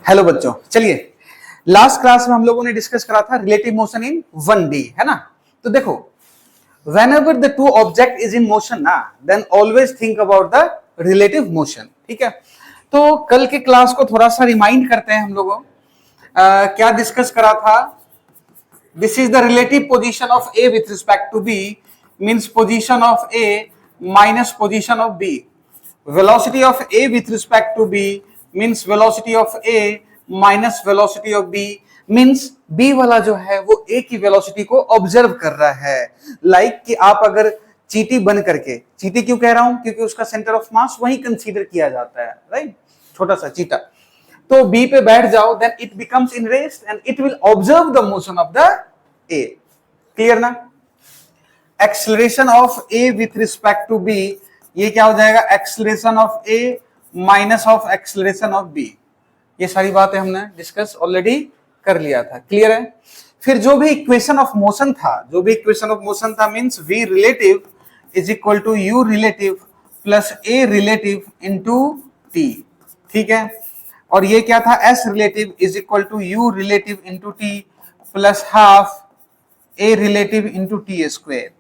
Hello बच्चों, चलिए last class में हम लोगों ने डिस्कस करा था रिलेटिव मोशन इन 1D, है ना। तो देखो, whenever the two object is in motion ना, then always think about the relative motion, ठीक है। तो कल के क्लास को थोड़ा सा रिमाइंड करते हैं हम लोगों। क्या डिस्कस करा था? This is the relative position of A with respect to B, means position of A minus position of B. Velocity of A with respect to B means velocity of A minus velocity of B, means B वाला जो है वो A की velocity को observe कर रहा है। Like कि आप अगर चींटी बन करके, चींटी क्यों कह रहा हूं? क्योंकि उसका सेंटर ऑफ मास वही कंसीडर किया जाता है, राइट, छोटा सा चीटा। तो B पे बैठ जाओ, then it becomes in rest and it will observe the motion of the A। Clear ना? Acceleration of A with respect to B, ये क्या हो जाएगा? Acceleration of A minus of acceleration of B। ये सारी बातें हमने डिस्कस ऑलरेडी कर लिया था। क्लियर है? फिर जो भी इक्वेशन ऑफ मोशन था, means V relative is equal to U relative plus A relative into T, ठीक है। और ये क्या था? S relative is equal to U relative into T plus half A relative into T square,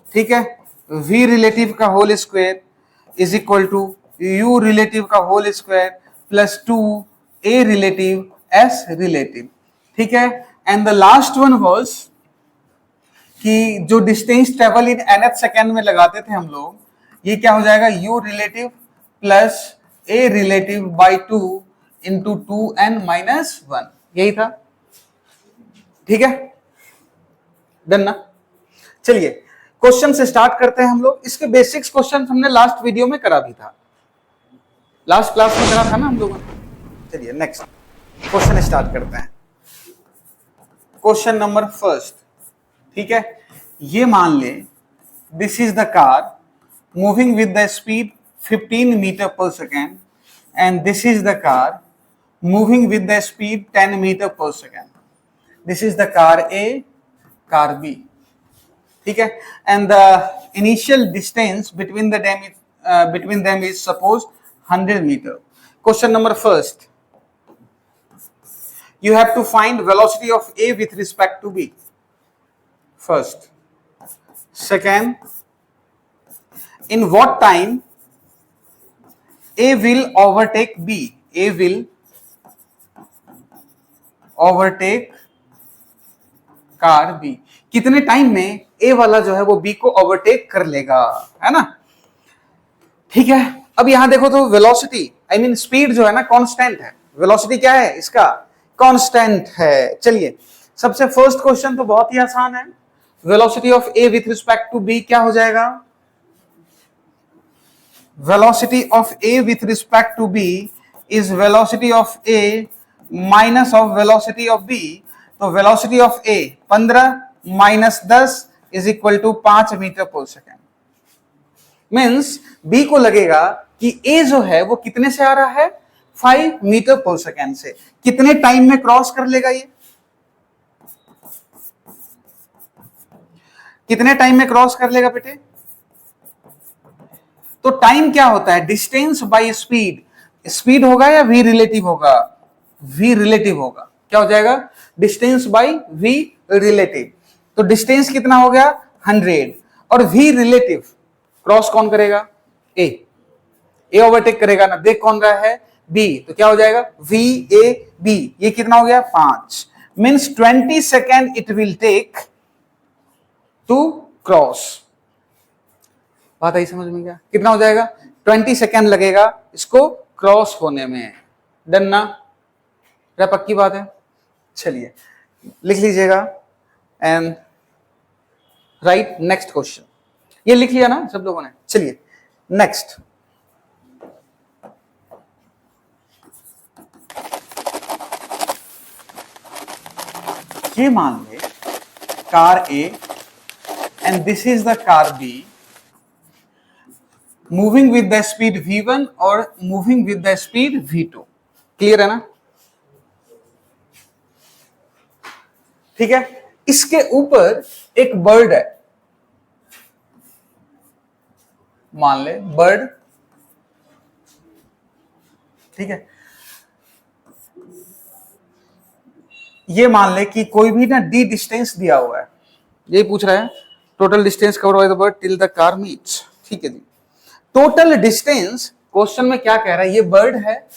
ठीक है। V relative का whole square is equal to U relative का whole square plus 2 A relative S relative, ठीक है। And the last one was कि जो distance travel in nth second में लगाते थे हम लोग, ये क्या हो जाएगा? U relative plus A relative by 2 into 2n minus 1, यही था, ठीक है। डन ना? चलिए क्वेश्चन से स्टार्ट करते हैं हम लोग। इसके बेसिक्स क्वेश्चन हमने लास्ट वीडियो में करा भी था, लास्ट क्लास में करा था ना हम लोगों ने। चलिए नेक्स्ट क्वेश्चन स्टार्ट करते हैं। क्वेश्चन नंबर फर्स्ट, ठीक है। ये मान ले this is the car moving with the speed 15 metre per second and this is the car moving with the speed 10 metre per second. This is the car A, car B, ठीक है। And the initial distance between them is suppose 100 metre. Question number first, you have to find velocity of A with respect to B first. Second, in what time A will overtake B? A will overtake car B. कितने time में A वाला जो है वो B को overtake कर लेगा, है ना, ठीक है। अब यहां देखो तो वेलोसिटी, आई मीन स्पीड जो है ना कांस्टेंट है, वेलोसिटी क्या है? इसका कांस्टेंट है। चलिए सबसे फर्स्ट क्वेश्चन तो बहुत ही आसान है। Velocity of A with respect to B क्या हो जाएगा? Velocity of A with respect to B is velocity of A minus of velocity of B। तो velocity of A 15 minus 10 is equal to 5 meter per second. Means B को लगेगा कि A जो है वो कितने से आ रहा है? 5 मीटर पर सेकेंड से। कितने टाइम में क्रॉस कर लेगा ये? कितने टाइम में क्रॉस कर लेगा बेटे? तो टाइम क्या होता है? Distance by speed. स्पीड होगा या V रिलेटिव होगा? V रिलेटिव होगा। क्या हो जाएगा? Distance by V relative. तो डिस्टेंस कितना हो गया? 100। और V रिलेटिव क्रॉस कौन करेगा? A ओवरटेक करेगा ना। देख कौन रहा है? B। तो क्या हो जाएगा? VAB। ये कितना हो गया? 5। Means 20 second it will take to cross. बात आई समझ में? क्या कितना हो जाएगा? 20 सेकेंड लगेगा इसको क्रॉस होने में। डन ना? क्या पक्की बात है? चलिए लिख लीजिएगा एंड राइट नेक्स्ट क्वेश्चन। ये लिख लिया ना सब लोगों ने? चलिए नेक्स्ट। ये मान ले car A and this is the car B moving with the speed V1 और moving with the speed V2। Clear है ना? ठीक है। इसके ऊपर एक बर्ड है, मान ले बर्ड, ठीक है। ये मान ले कि कोई भी ना डी डिस्टेंस दिया हुआ है, यही पूछ रहा है, total distance cover by the bird till the car meets, ठीक है जी। टोटल डिस्टेंस क्वेश्चन में क्या कह रहा है, ये बर्ड है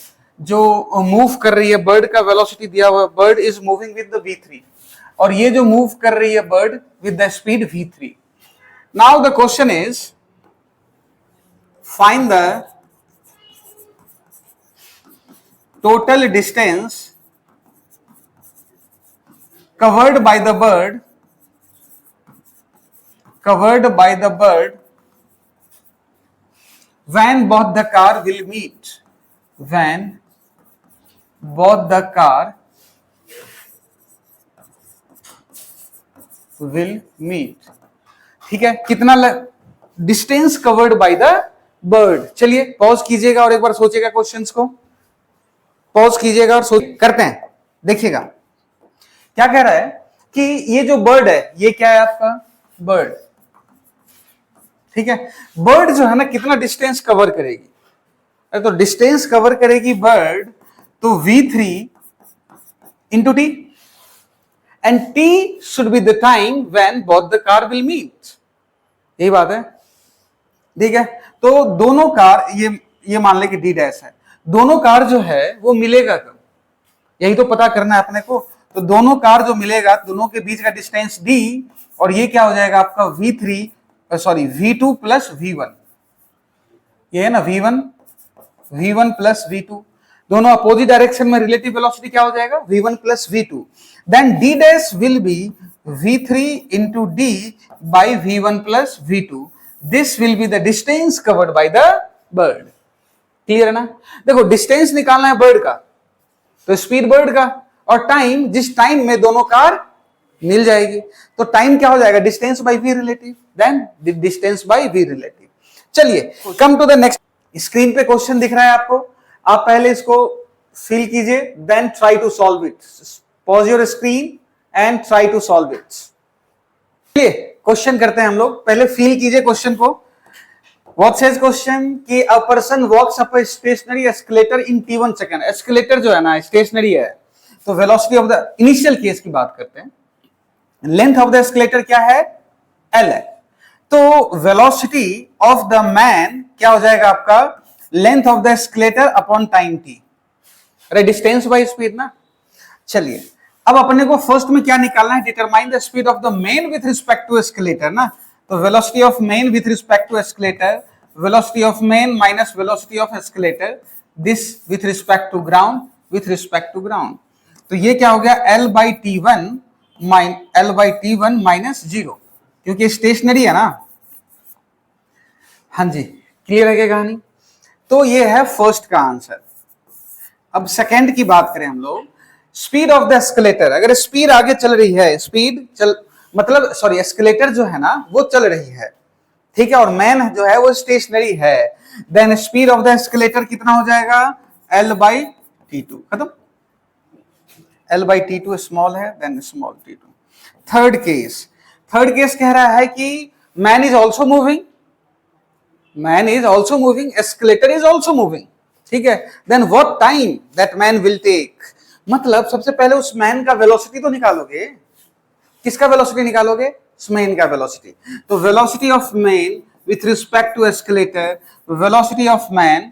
जो मूव कर रही है, बर्ड का वेलोसिटी दिया हुआ है, bird is moving with the v3, और ये जो मूव कर रही है bird with the speed v3। Now the question is find the total distance covered by the bird when both the car will meet, when both the car will meet, ठीक है। कितना distance covered by the bird. चलिए pause कीजिएगा और एक बार सोचिएगा, questions को pause कीजिएगा और सोच करते हैं, देखिएगा क्या कह रहा है कि ये जो बर्ड है ये क्या है आपका बर्ड, ठीक है। बर्ड जो है ना कितना डिस्टेंस कवर करेगी, तो डिस्टेंस कवर करेगी बर्ड तो v3 into t, and t should be the time when both the car will meet, यही बात है, ठीक है। तो दोनों कार, ये मान ले कि d डैश है, दोनों कार जो है वो मिलेगा कब, यही तो पता करना है अपने को। तो दोनों कार जो मिलेगा, दोनों के बीच का डिस्टेंस d, और ये क्या हो जाएगा आपका v2 प्लस v1, ये है ना v1 प्लस v2, दोनों अपोजिट डायरेक्शन में रिलेटिव वेलोसिटी क्या हो जाएगा v1 plus v2, then d dash will be v3 into d by v1 plus v2, this will be the distance covered by the bird. Clear है ना। देखो distance निकालना है बर्ड का, तो स्पीड बर्ड का, और टाइम, जिस टाइम में दोनों कार मिल जाएगी, तो टाइम क्या हो जाएगा distance by v relative, then distance by v relative. चलिए come to the next. Screen पे क्वेश्चन दिख रहा है आपको, आप पहले इसको फिल कीजिए, then try to solve it. Pause your screen and try to solve it. चलिए क्वेश्चन करते हैं हम लोग, पहले फिल कीजिए क्वेश्चन को। व्हाट सेज क्वेश्चन कि a person walks up a stationary escalator in t1 second. Escalator जो है ना स्टेशनरी है, तो velocity of the initial case की बात करते हैं, लेंथ ऑफ द एस्केलेटर क्या है l है, तो वेलोसिटी ऑफ द मैन क्या हो जाएगा आपका length of the escalator upon time t, अरे डिस्टेंस बाय स्पीड ना। चलिए अब अपने को फर्स्ट में क्या निकालना है, determine the speed of the man with respect to escalator ना, तो velocity of man with respect to escalator, velocity of man minus velocity of escalator, this with respect to ground, with respect to ground, तो ये क्या हो गया l by t1 minus 0, क्योंकि stationery है ना। हाँ जी क्लियर है क्या कहानी। तो ये है फर्स्ट का आंसर। अब सेकंड की बात करें हम लोग, स्पीड ऑफ द एस्केलेटर, अगर स्पीड आगे चल रही है, एस्केलेटर जो है ना वो चल रही है, ठीक है, और मैन जो है वो स्टेशनरी है, then speed of the escalator कितना हो जाएगा l बाई t2, खत्म। l बाई t2 स्मॉल है, then small t2। Third case कह रहा है कि man is also moving, escalator is also moving, ठीक है, then what time that man will take, मतलब सबसे पहले उस मैन का वेलोसिटी तो निकालोगे, किसका वेलोसिटी निकालोगे, उस मैन का वेलोसिटी, तो velocity of man with respect to escalator, velocity of man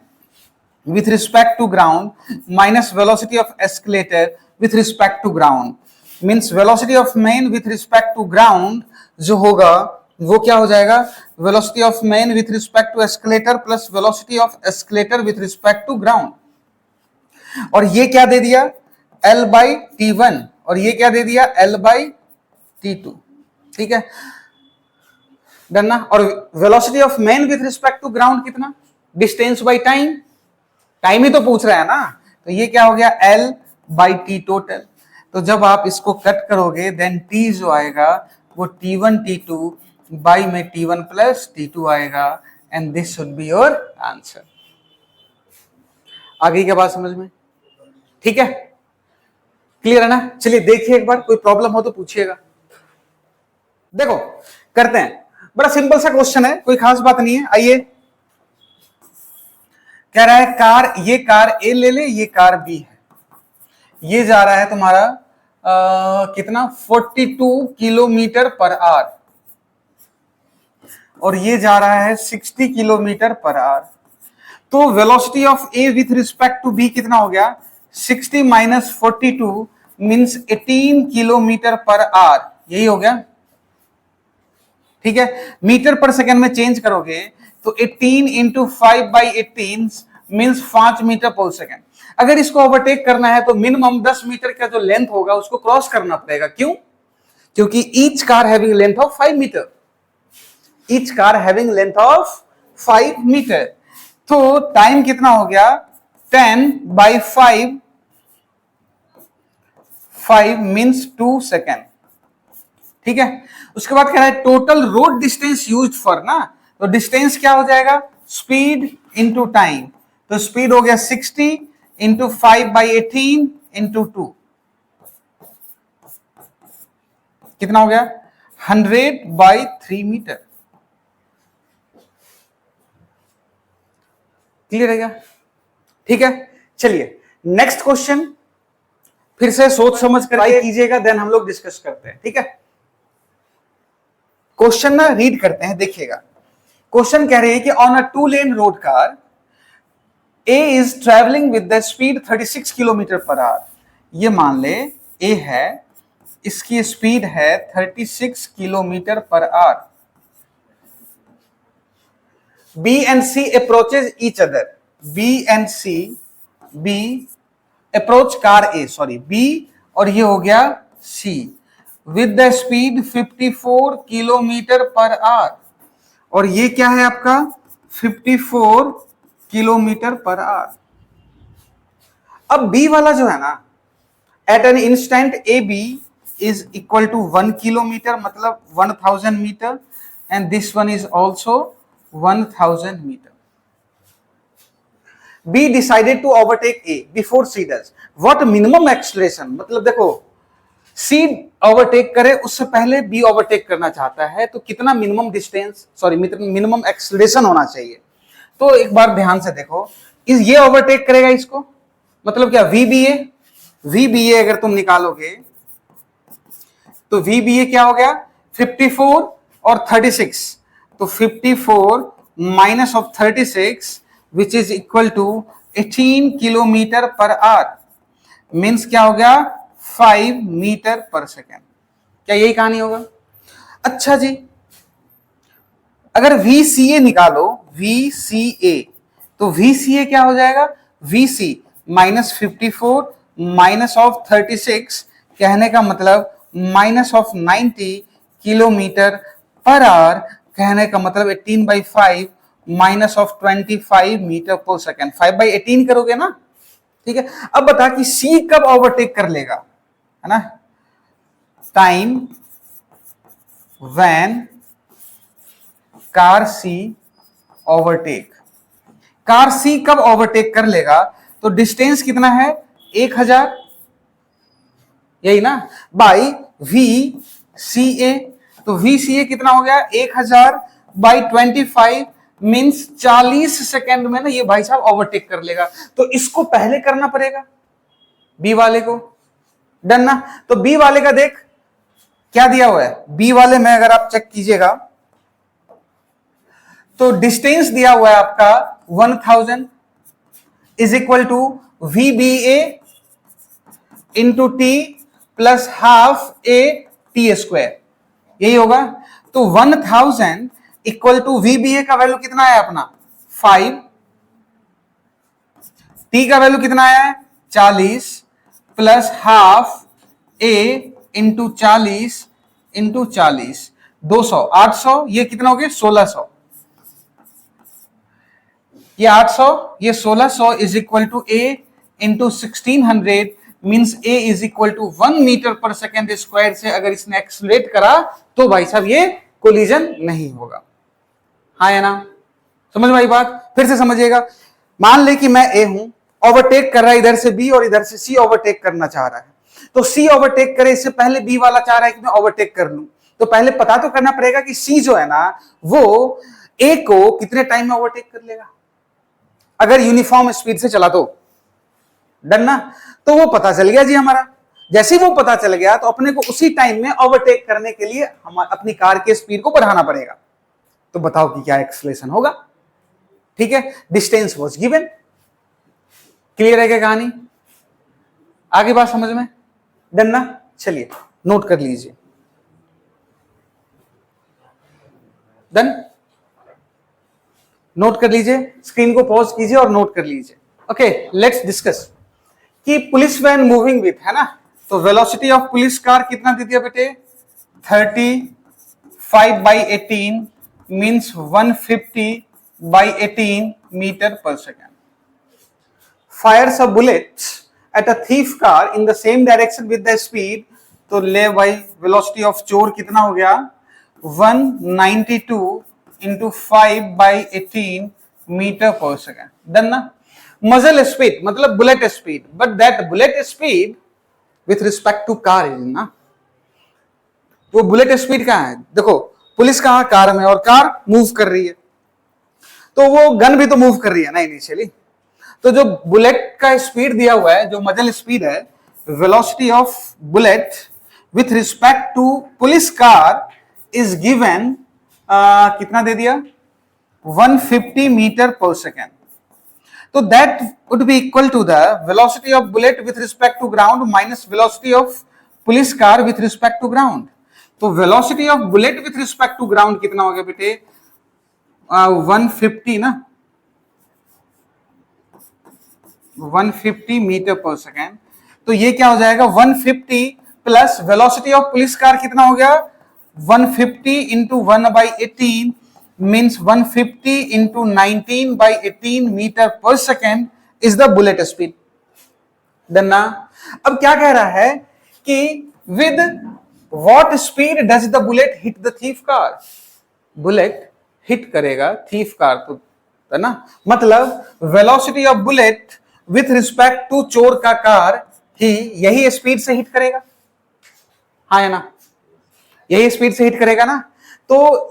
with respect to ground minus velocity of escalator with respect to ground, means velocity of main with respect to ground जो होगा वो क्या हो जाएगा, velocity of main with respect to escalator plus velocity of escalator with respect to ground, और ये क्या दे दिया l by t1 और ये क्या दे दिया l by t2, ठीक है डन ना। और velocity of main with respect to ground कितना, distance by time, टाइम ही तो पूछ रहा है ना, तो ये क्या हो गया l बाई टी टोटल, तो जब आप इसको कट करोगे देन t जो आएगा वो t1 t2 बाई में t1 प्लस t2 आएगा, and this should be your answer. आ गई क्या बात समझ में, ठीक है क्लियर है ना। चलिए देखिए एक बार, कोई प्रॉब्लम हो तो पूछिएगा। देखो करते हैं, बड़ा सिंपल सा क्वेश्चन है, कोई खास बात नहीं है। आइए कह रहा है ये कार A ले ले, ये कार B है, ये जा रहा है तुम्हारा कितना 42 किलोमीटर पर आवर और ये जा रहा है 60 किलोमीटर पर आवर। तो velocity of A with respect to B कितना हो गया 60 minus 42 means 18 kilometre per hour, यही हो गया। ठीक है, मीटर पर सेकंड में चेंज करोगे तो 18 इंटू 5/18 मीन्स 5 मीटर पर सेकंड। अगर इसको ओवरटेक करना है तो मिनिमम 10 मीटर का जो लेंथ होगा उसको क्रॉस करना पड़ेगा। क्यों? क्योंकि each car having length of 5 meter, each car having length of 5 meter. तो टाइम कितना हो गया 10/5 मीन्स 2 सेकेंड। ठीक है, उसके बाद कह रहा है total road distance used for ना, तो डिस्टेंस क्या हो जाएगा स्पीड इंटू टाइम। तो स्पीड हो गया 60 इंटू 5/18 इंटू 2 कितना हो गया 100/3 मीटर। क्लियर है क्या? ठीक है, चलिए नेक्स्ट क्वेश्चन फिर से सोच समझ कर ट्राई कीजिएगा, देन हम लोग डिस्कस करते हैं। ठीक है, क्वेश्चन ना रीड करते हैं, देखिएगा। क्वेश्चन कह रहे हैं कि on a 2 lane road car A is travelling with the speed 36 kilometre per our. ये मान ले ए है, इसकी स्पीड है 36 kilometre per hour. B and C approaches each other, B and C, B approach car A, sorry B और ये हो गया C with the speed 54 kilometre per hour. और ये क्या है आपका 54 किलोमीटर पर आवर। अब बी वाला जो है ना at an instant A B is equal to 1 kilometer मतलब 1000 meter and this one is also 1000 meter. B decided to overtake A before C does. What minimum acceleration? मतलब देखो C overtake करे उससे पहले B ओवरटेक करना चाहता है तो कितना minimum distance sorry minimum acceleration होना चाहिए। तो एक बार ध्यान से देखो, ये ओवरटेक करेगा इसको, मतलब क्या VBA अगर तुम निकालोगे तो VBA क्या हो गया 54 और 36, तो 54 minus of 36 which is equal to 18 kilometre per hour means क्या हो गया 5 मीटर पर सेकेंड। क्या यही कहानी होगा? अच्छा जी, अगर VCA निकालो VCA, तो VCA क्या हो जाएगा VC माइनस 54 माइनस ऑफ 36 कहने का मतलब minus of 90 kilometre per our कहने का मतलब 18/5 minus of 25 metre per second. 5/18 करोगे ना। ठीक है, अब बता कि सी कब ओवरटेक कर लेगा, है ना। Time when car C overtake, car C कब ओवरटेक कर लेगा तो डिस्टेंस कितना है 1000, यही ना, बाई VCA। तो VCA कितना हो गया 1000/25 मीन्स 40 सेकेंड में ना ये भाई साहब ओवरटेक कर लेगा। तो इसको पहले करना पड़ेगा बी वाले को, डन ना। तो बी वाले का देख क्या दिया हुआ है, बी वाले में अगर आप चेक कीजिएगा तो डिस्टेंस दिया हुआ है आपका 1000 is equal to VBA into T plus half AT², यही होगा। तो 1000 इक्वल टू VBA का वैल्यू कितना है अपना 5, T का वैल्यू कितना है 40 plus half A into 40 into 40 200 800, ये कितना हो गया 1600, ये 800 ये 1600 is equal to A into 1600 means A is equal to 1 meter per second square से अगर इसने एक्सलेट करा तो भाई साहब ये कोलिजन नहीं होगा। हाँ या ना, समझ में आई बात? फिर से समझिएगा। मान ले कि मैं ए हूं, ओवरटेक कर रहा है इधर से बी और इधर से सी ओवरटेक करना चाह रहा है। तो सी ओवरटेक करे इससे पहले बी वाला चाह रहा है कि मैं ओवरटेक कर लूं, तो पहले पता तो करना पड़ेगा कि सी जो है ना वो ए को कितने टाइम में ओवरटेक कर लेगा अगर यूनिफॉर्म स्पीड से चला तो, डन ना। तो वो पता चल गया जी हमारा, जैसे ही वो पता चल गया तो अपने को उसी टाइम में ओवरटेक करने के लिए हम अपनी कार के स्पीड को बढ़ाना पड़ेगा। तो बताओ कि क्या एक्सेलरेशन होगा। ठीक है, डिस्टेंस वाज गिवन। क्लियर है क्या कहानी? आगे बात समझ में? डन ना? चलिए नोट कर लीजिए। डन? नोट कर लीजिए, स्क्रीन को पॉज कीजिए और नोट कर लीजिए। ओके, लेट्स डिस्कस कि पुलिस वैन मूविंग विथ, है ना, तो वेलोसिटी ऑफ पुलिस कार कितना दे दिया बेटे? 35/18 means 150/18 metre per second. Fyers a bullet at a thief car in the same direction with the speed, तो ले भाई वेलोसिटी ऑफ चोर कितना हो गया? 192 into 5/18 meter per second. Done ना? मजल स्पीड मतलब bullet speed, but that bullet speed with respect to car is ना, वो बुलेट स्पीड कहां है? देखो पुलिस कहां? कार में, और कार मूव कर रही है, तो वो गन भी तो मूव कर रही है ना इनिशियली। तो जो बुलेट का स्पीड दिया हुआ है, जो मजल स्पीड है, velocity of bullet with respect to police car is given, कितना दे दिया? 150 मीटर पर सेकेंड। तो that would be equal to the velocity of bullet with respect to ground minus velocity of police car with respect to ground. तो velocity of bullet with respect to ground कितना हो गया बेटे? 150 ना, 150 metre per second. तो ये क्या हो जाएगा? 150 plus velocity of police car कितना हो गया? 150 into 1/18 means 150 into 19/18 meter per second is the bullet speed. Done ना? अब क्या कह रहा है कि with what speed does the bullet hit the thief car? Bullet hit करेगा थीफ कार, तो है ना, मतलब velocity of bullet with respect to चोर का कार ही यही स्पीड से हिट करेगा। हाँ है ना, यही स्पीड से हिट करेगा ना। तो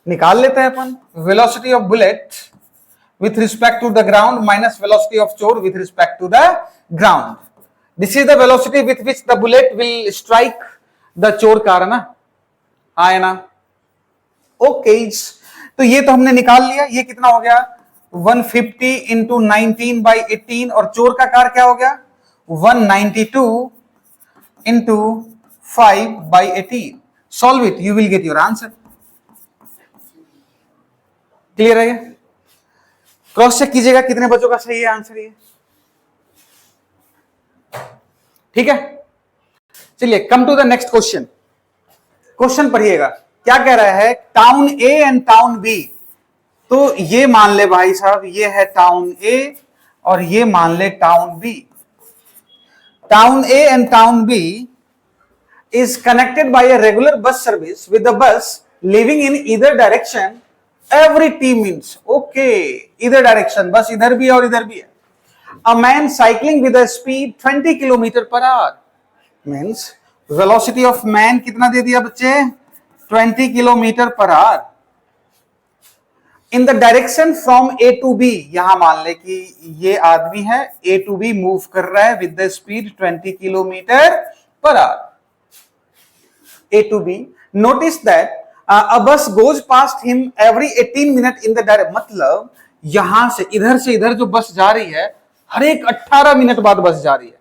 निकाल लेते हैं अपन velocity of bullet with respect to the ground minus velocity of चोर with respect to the ground. This is the velocity with which the bullet will strike the चोर कार, ना? हाँ है ना? ओके, तो ये तो हमने निकाल लिया। ये कितना हो गया? 150 इंटू 19/18, और चोर का कार क्या हो गया? 192 into 5/18। Solve it, you will get your answer. Clear है? क्रॉस चेक कीजिएगा कितने बच्चों का सही है आंसर ये। ठीक है, चलिए come to the next question. Question पढ़िएगा, क्या कह रहा है? Town A and town B. तो ये मान ले भाई साहब, ये है टाउन ए और ये मान ले town B. Town A and town B is connected by a regular bus service with the bus leaving in either direction every t minutes. Okay, either direction, बस इधर भी है और इधर भी है। A man cycling with a speed 20 km/h means velocity of man कितना दे दिया बच्चे? 20 km/h in the direction from A to B। यहां मान ले कि ये आदमी है, A to B मूव कर रहा है with the speed 20 km/h। A to B, notice that a bus goes past him every 18 minutes in the direction। मतलब यहां से इधर जो बस जा रही है, हर एक 18 मिनट बाद बस जा रही है।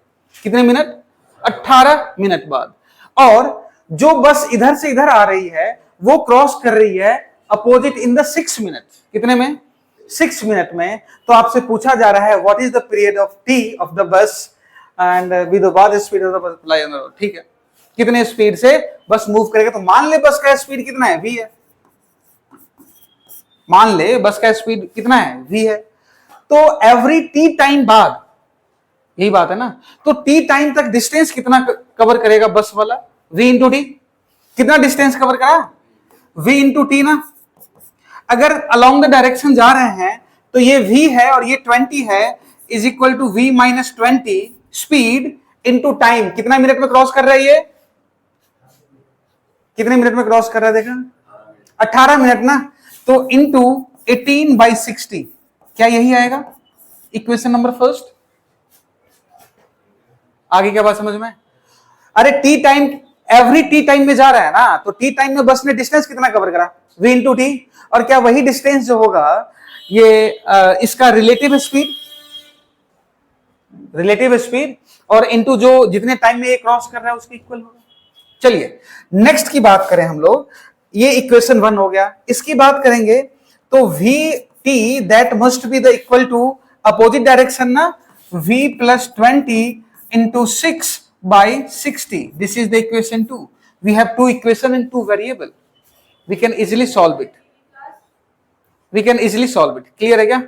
कितने मिनट? 18 मिनट बाद। और जो बस इधर से इधर आ रही है वो क्रॉस कर रही है अपोजिट इन द 6 मिनट। कितने में? 6 मिनट में। तो आपसे पूछा जा रहा है what is the period of T of the bus and with what speed of the bus fly on the road. ठीक है, कितने स्पीड से बस मूव करेगा? तो मान ले बस का स्पीड कितना है? v है। मान ले बस का स्पीड कितना है? v है। तो एवरी टी टाइम बाद, यही बात है ना, तो टी टाइम तक डिस्टेंस कितना कवर करेगा बस वाला? v into T. कितना डिस्टेंस कवर करा? v इंटू टी ना। अगर अलोंग द डायरेक्शन जा रहे हैं तो ये v है और ये 20 है, is equal to v minus 20 speed into time. कितना मिनट में क्रॉस कर रहा है ये? कितने मिनट में क्रॉस कर रहा है? देखा, 18 मिनट ना। तो इंटू 18/60, क्या यही आएगा इक्वेशन नंबर फर्स्ट? आगे क्या बात समझ में? अरे T time, every T time में जा रहा है ना, तो टी टाइम में बस ने डिस्टेंस कितना कवर करा, v इंटू टी, और क्या वही डिस्टेंस जो होगा ये इसका रिलेटिव स्पीड और इनटू जो जितने टाइम में ये क्रॉस कर रहा है उसके इक्वल होगा। चलिए नेक्स्ट की बात करें हम लोग, ये इक्वेशन 1 हो गया। इसकी बात करेंगे तो v t that must be the equal to opposite direction ना, v plus 20 into 6 by 60. This is the equation 2. We have two equation and two variable. We can easily solve it. Clear है क्या?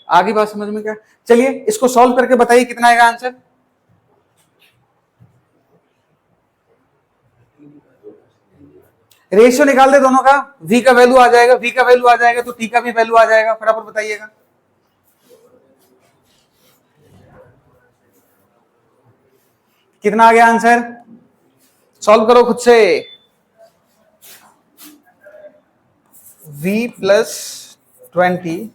आगे बात समझ में क्या? चलिए इसको सॉल्व करके बताइए कितना आएगा आंसर। रेशियो निकाल दे दोनों का, v का वैल्यू आ जाएगा, तो t का भी वैल्यू आ जाएगा। फटाफट बताइएगा। कितना आ गया आंसर? सॉल्व करो खुद से। v plus 20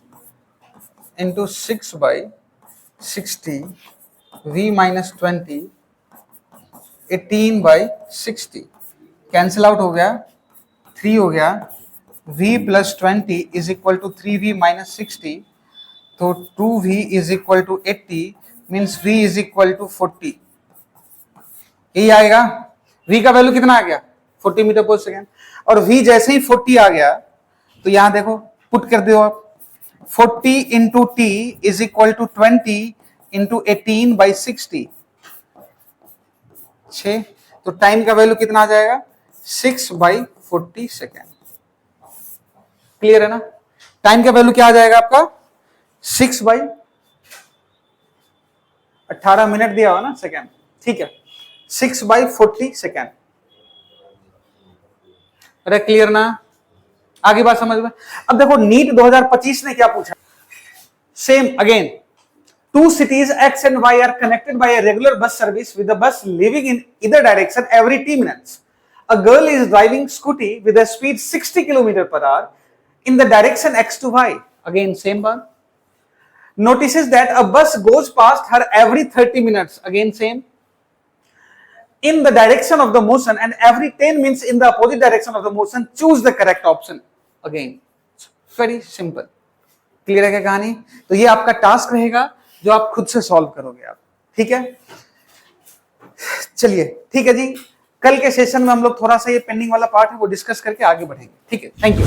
into 6 by 60, v minus 20 18 by 60, cancel out हो गया, 3 हो गया। v plus 20 is equal to 3v minus 60, तो 2v is equal to 80, means v is equal to 40। यही आएगा। v का वैल्यू कितना आ गया? 40 मीटर पर सेकेंड। और v जैसे ही 40 आ गया तो यहां देखो पुट कर दो आप, 40 into t is equal to 20 into 18 by 60, 6। तो टाइम का वैल्यू कितना आ जाएगा? 6 बाई 40 सेकेंड। क्लियर है ना? टाइम का वैल्यू क्या आ जाएगा आपका? 6 बाई 18 मिनट दिया हुआ ना सेकेंड, ठीक है, 6 बाई 40 सेकेंड। अरे क्लियर ना? आगे बात समझ में। अब देखो नीट 2025 ने क्या पूछा, same again, two cities X and Y are connected by a regular bus service with the bus leaving in either direction every 10 minutes. A girl is driving scooty with a speed 60 km per hour in the direction X to Y. Again same one. Notices that a bus goes past her every 30 minutes. Again same. In the direction of the motion and every 10 minutes in the opposite direction of the motion, choose the correct option. Again, very simple. Clear है क्या कहानी? तो ये आपका task रहेगा जो आप खुद से सॉल्व करोगे आप, ठीक है? चलिए ठीक है जी, कल के सेशन में हम लोग थोड़ा सा ये पेंडिंग वाला पार्ट है वो डिस्कस करके आगे बढ़ेंगे, ठीक है? Thank you.